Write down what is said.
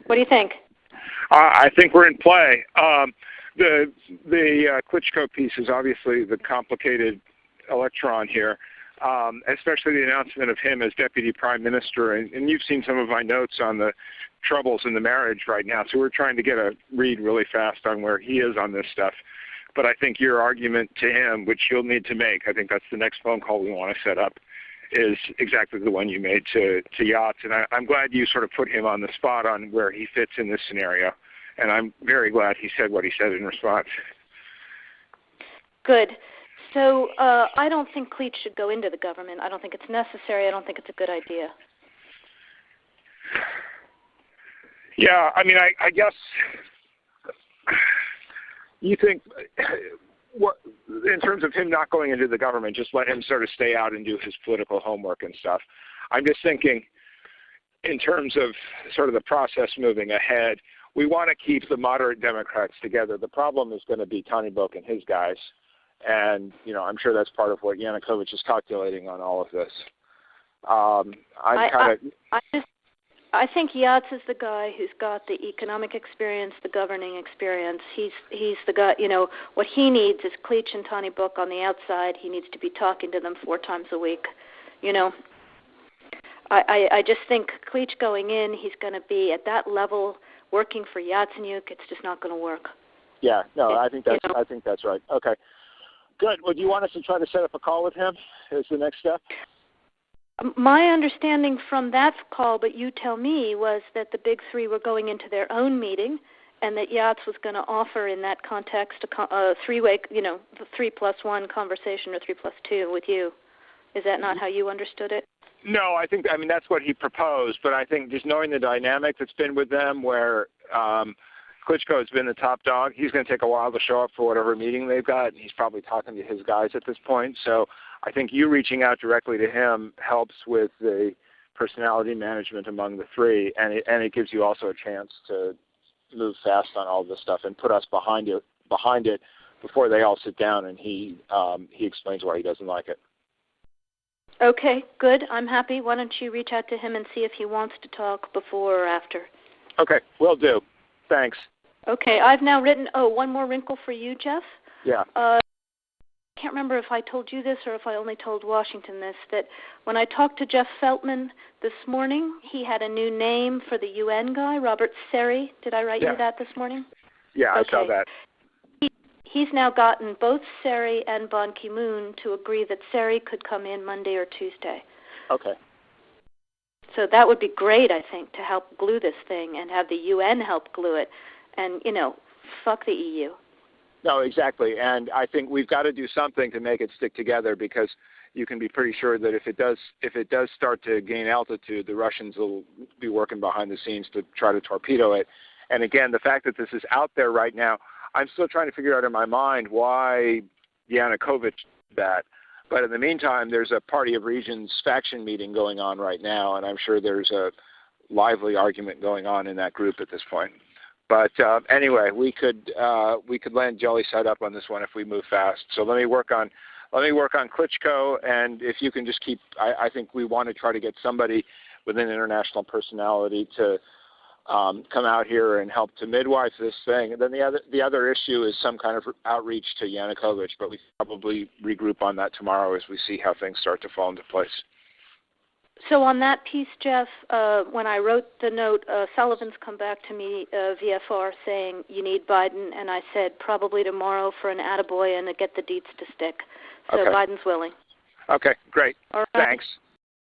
What do you think? I think we're in play. The Klitschko piece is obviously the complicated electron here, especially the announcement of him as deputy prime minister. And you've seen some of my notes on the troubles in the marriage right now, so we're trying to get a read really fast on where he is on this stuff. But I think your argument to him, which you'll need to make, I think that's the next phone call we want to set up, is exactly the one you made to Yachts. And I'm glad you sort of put him on the spot on where he fits in this scenario. And I'm very glad he said what he said in response. Good. So I don't think Klitsch should go into the government. I don't think it's necessary. I don't think it's a good idea. Yeah, I mean, I guess you think, what, in terms of him not going into the government, just let him sort of stay out and do his political homework and stuff. I'm just thinking in terms of sort of the process moving ahead, we want to keep the moderate Democrats together. The problem is going to be Tony Book and his guys. And, you know, I'm sure that's part of what Yanukovych is calculating on all of this. I think Yachts is the guy who's got the economic experience, the governing experience. He's the guy, you know, what he needs is Klitsch and Tony Book on the outside. He needs to be talking to them 4 times a week, you know. I just think Klitsch going in, he's going to be at that level working for Yatsenyuk. It's just not going to work. Yeah, no, I think that's right. Okay, good. Well, do you want us to try to set up a call with him as the next step? My understanding from that call, but you tell me, was that the big three were going into their own meeting, and that Yachts was going to offer in that context a three-way, you know, the 3+1 conversation or 3+2 with you. Is that not how you understood it? No, I mean, that's what he proposed, but I think just knowing the dynamic that's been with them where Klitschko has been the top dog, he's going to take a while to show up for whatever meeting they've got, and he's probably talking to his guys at this point. So I think you reaching out directly to him helps with the personality management among the three, and it gives you also a chance to move fast on all this stuff and put us behind it before they all sit down and he explains why he doesn't like it. Okay, good. I'm happy. Why don't you reach out to him and see if he wants to talk before or after? Okay, will do. Thanks. Okay, I've now written, one more wrinkle for you, Jeff. Yeah. I can't remember if I told you this or if I only told Washington this, that when I talked to Jeff Feltman this morning, he had a new name for the UN guy, Robert Seri. Did I write you that this morning? Yeah, okay. I saw that. He's now gotten both Seri and Ban Ki-moon to agree that Seri could come in Monday or Tuesday. Okay. So that would be great, I think, to help glue this thing and have the UN help glue it. And, you know, fuck the EU. No, exactly. And I think we've got to do something to make it stick together, because you can be pretty sure that if it does start to gain altitude, the Russians will be working behind the scenes to try to torpedo it. And again, the fact that this is out there right now, I'm still trying to figure out in my mind why Yanukovych did that. But in the meantime, there's a Party of Regions faction meeting going on right now, and I'm sure there's a lively argument going on in that group at this point. But anyway, we could land jelly side up on this one if we move fast. So let me work on Klitschko, and if you can just keep, I think we want to try to get somebody with an international personality to come out here and help to midwife this thing. And then the other issue is some kind of outreach to Yanukovych, but we probably regroup on that tomorrow as we see how things start to fall into place. So on that piece, Jeff, when I wrote the note, Sullivan's come back to me, VFR, saying you need Biden, and I said probably tomorrow for an attaboy and to get the deets to stick. So okay. Biden's willing. Okay, great. All right. Thanks.